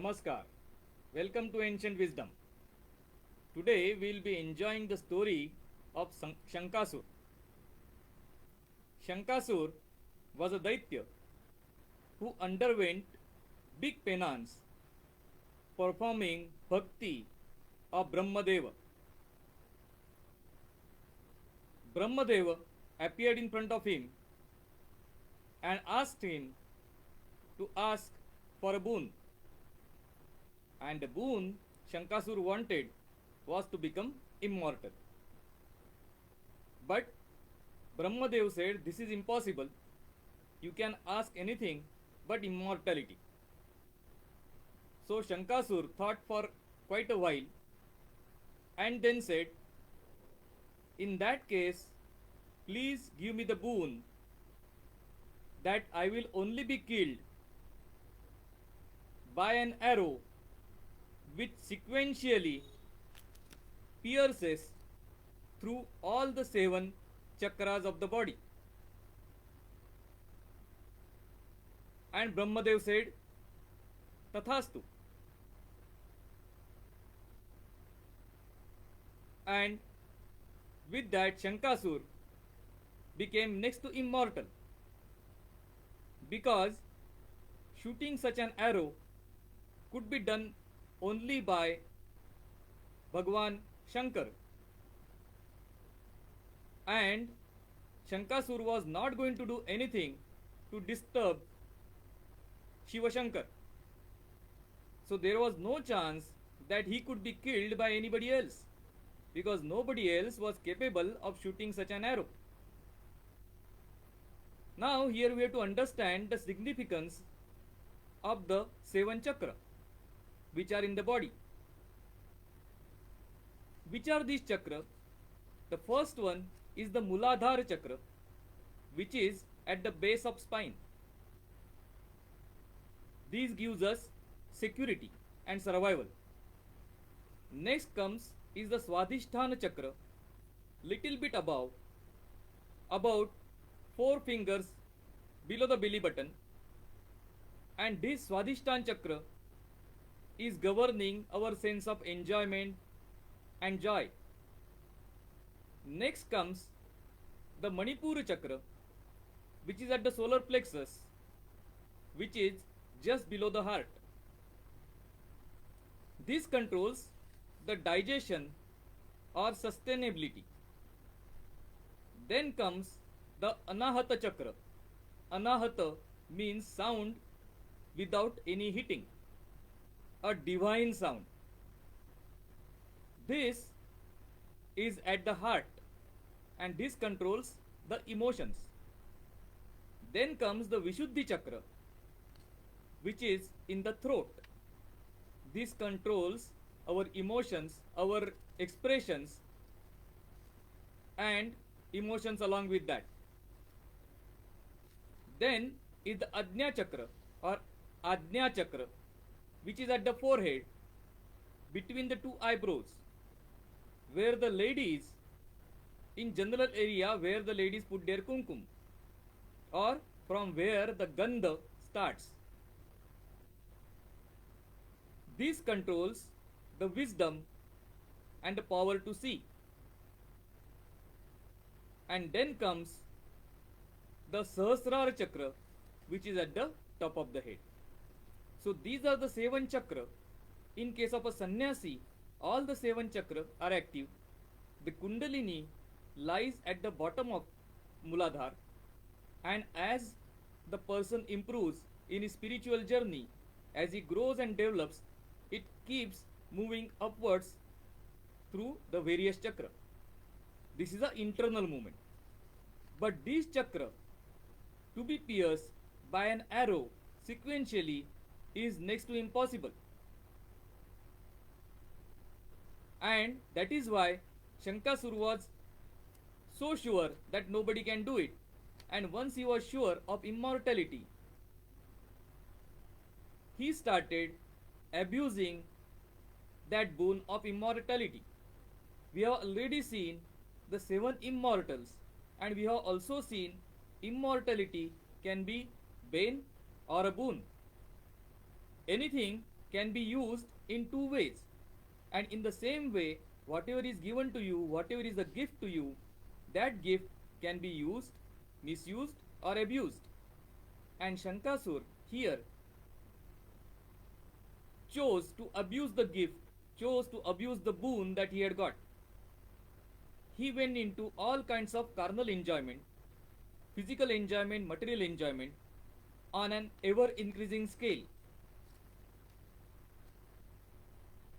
Namaskar. Welcome to Ancient Wisdom. Today we will be enjoying the story of Shankasura. Shankasura was a Daitya who underwent big penance performing bhakti of Brahmadeva. Brahmadeva appeared in front of him and asked him to ask for a boon. And the boon Shankasura wanted was to become immortal. But Brahmadeva said, "This is impossible. You can ask anything but immortality." So Shankasura thought for quite a while and then said, "In that case, please give me the boon that I will only be killed by an arrow which sequentially pierces through all the 7 chakras of the body." And Brahmadev said, "Tathastu." And with that, Shankasura became next to immortal, because shooting such an arrow could be done only by Bhagwan Shankar. And Shankasura was not going to do anything to disturb Shiva Shankar. So there was no chance that he could be killed by anybody else, because nobody else was capable of shooting such an arrow. Now here we have to understand the significance of the 7 chakras which are in the body. Which are these chakras? The first one is the Muladhara chakra, which is at the base of spine. This gives us security and survival. Next comes is the Swadhisthana chakra, little bit above, about 4 fingers below the belly button, and this Swadhisthana chakra is governing our sense of enjoyment and joy. Next comes the Manipura chakra, which is at the solar plexus, which is just below the heart. This controls the digestion or sustainability. Then comes the Anahata chakra. Anahata means sound without any hitting, a divine sound. This is at the heart, and this controls the emotions. Then comes the Vishuddhi chakra, which is in the throat. This controls our emotions, our expressions, and emotions along with that. Then is the Ajna chakra or Ajna chakra, which is at the forehead between the 2 eyebrows, where the ladies, in general area where the ladies put their kumkum, or from where the gandha starts. This controls the wisdom and the power to see. And then comes the Sahasrara chakra, which is at the top of the head. So these are the 7 chakras. In case of a sannyasi, all the 7 chakras are active. The Kundalini lies at the bottom of Muladhara, and as the person improves in his spiritual journey, as he grows and develops, it keeps moving upwards through the various chakras. This is an internal movement. But these chakras, to be pierced by an arrow sequentially, is next to impossible. And that is why Shankasura was so sure that nobody can do it. And once he was sure of immortality, he started abusing that boon of immortality. We have already seen the 7 immortals, and we have also seen immortality can be bane or a boon. Anything can be used in two ways. And in the same way, whatever is given to you, whatever is a gift to you, that gift can be used, misused, or abused. And Shankasur here chose to abuse the gift, chose to abuse the boon that he had got. He went into all kinds of carnal enjoyment, physical enjoyment, material enjoyment on an ever increasing scale.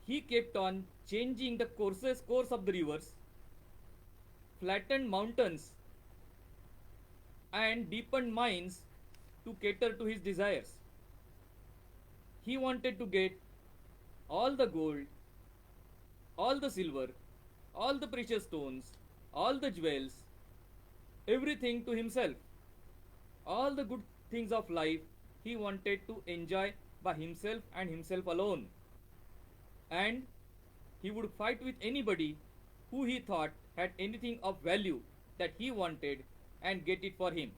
He kept on changing the course of the rivers, flattened mountains, and deepened mines to cater to his desires. He wanted to get all the gold, all the silver, all the precious stones, all the jewels, everything to himself. All the good things of life he wanted to enjoy by himself and himself alone. And he would fight with anybody who he thought had anything of value that he wanted and get it for him.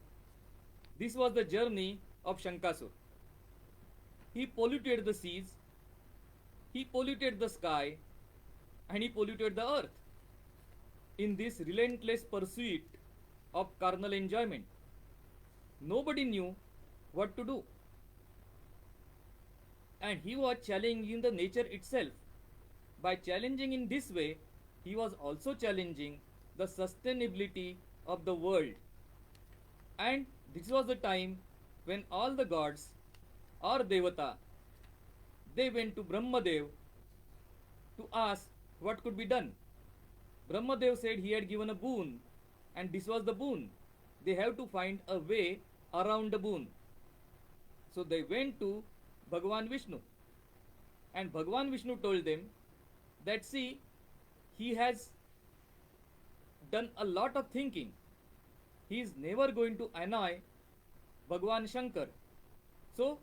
This was the journey of Shankasur. He polluted the seas, he polluted the sky, and he polluted the earth in this relentless pursuit of carnal enjoyment. Nobody knew what to do. And he was challenging the nature itself. By challenging in this way, he was also challenging the sustainability of the world. And this was the time when all the gods or Devata, they went to Brahmadev to ask what could be done. Brahmadev said he had given a boon, and this was the boon. They have to find a way around the boon. So they went to Bhagavan Vishnu, and Bhagavan Vishnu told them that see, he has done a lot of thinking. He is never going to annoy Bhagavan Shankar. So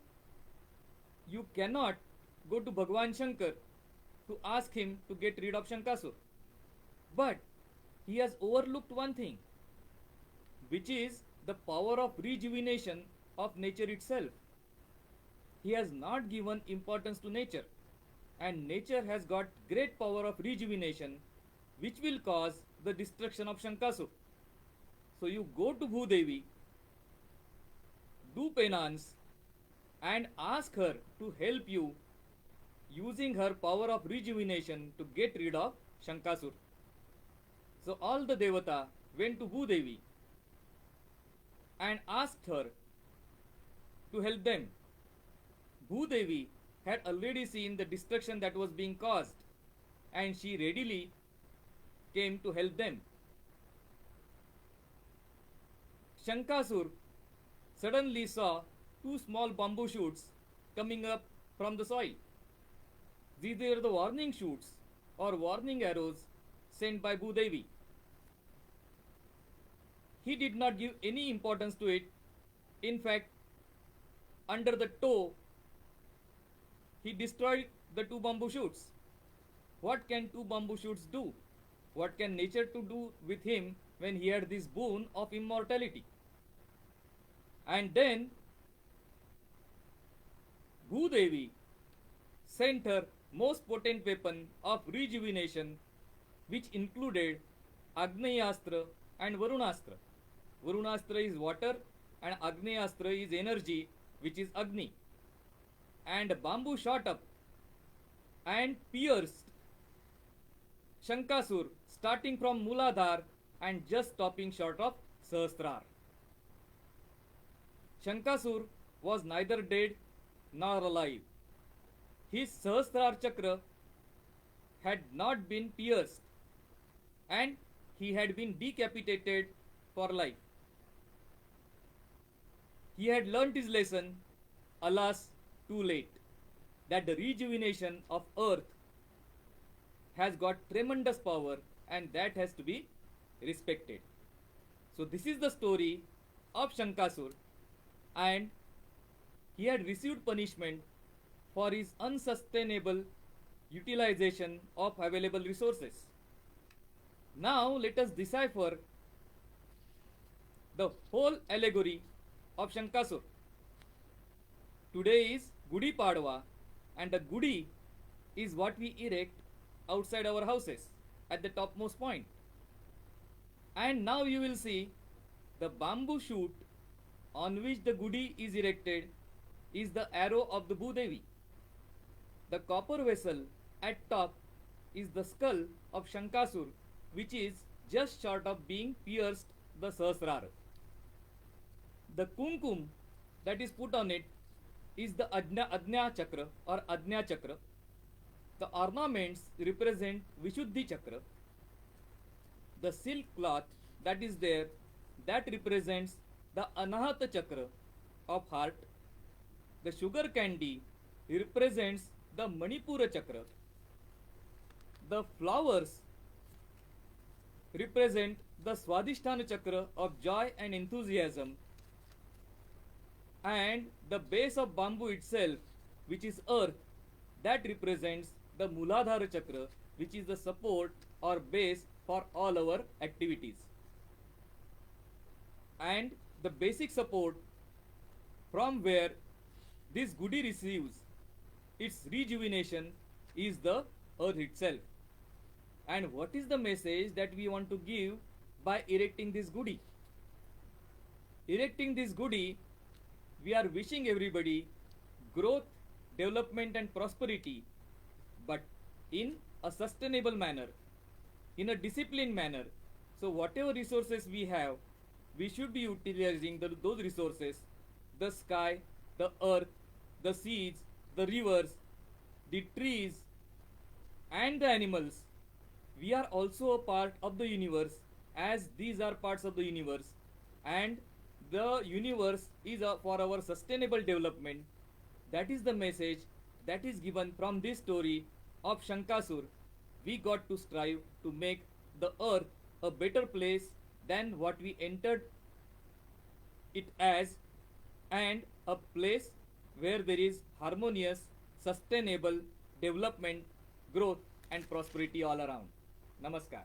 you cannot go to Bhagavan Shankar to ask him to get rid of Shankasur. But he has overlooked one thing, which is the power of rejuvenation of nature itself. He has not given importance to nature, and nature has got great power of rejuvenation, which will cause the destruction of Shankasur. So you go to Bhudevi, do penance, and ask her to help you using her power of rejuvenation to get rid of Shankasur. So all the Devata went to Bhudevi and asked her to help them. Bhudevi had already seen the destruction that was being caused, and she readily came to help them. Shankasur suddenly saw two small bamboo shoots coming up from the soil. These were the warning shoots or warning arrows sent by Bhudevi. He did not give any importance to it. In fact, under the toe, he destroyed the two bamboo shoots. What can two bamboo shoots do? What can nature to do with him when he had this boon of immortality? And then Bhudevi sent her most potent weapon of rejuvenation, which included Agneyastra and Varunastra. Varunastra is water and Agneyastra is energy, which is Agni. And bamboo shot up and pierced Shankasur, starting from Muladhar and just stopping short of Sahasrar. Shankasur was neither dead nor alive. His Sahasrar Chakra had not been pierced, and he had been decapitated for life. He had learnt his lesson, alas, too late, that the rejuvenation of earth has got tremendous power, and that has to be respected. So this is the story of Shankasur, and he had received punishment for his unsustainable utilization of available resources. Now let us decipher the whole allegory of Shankasur. Today is Gudi Padwa, And the gudi is what we erect outside our houses at the topmost point. And now you will see the bamboo shoot on which the gudi is erected is the arrow of the Bhudevi. The copper vessel at top is the skull of Shankasura, which is just short of being pierced the Sahasrara. The kumkum that is put on it is the Ajna Chakra or Ajna Chakra. The ornaments represent Vishuddhi Chakra. The silk cloth that is there, that represents the Anahata Chakra of heart. The sugar candy represents the Manipura Chakra. The flowers represent the Swadhisthana Chakra of joy and enthusiasm. And the base of bamboo itself, which is earth, that represents the Muladhara Chakra, which is the support or base for all our activities. And the basic support from where this gudi receives its rejuvenation is the earth itself. And what is the message that we want to give by erecting this gudi? Erecting this gudi, we are wishing everybody growth, development and prosperity, but in a sustainable manner, in a disciplined manner. So whatever resources we have, we should be utilizing those resources, the sky, the earth, the seeds, the rivers, the trees and the animals. We are also a part of the universe, as these are parts of the universe, and the universe is for our sustainable development. That is the message that is given from this story of Shankasura. We got to strive to make the earth a better place than what we entered it as, and a place where there is harmonious, sustainable development, growth and prosperity all around. Namaskar.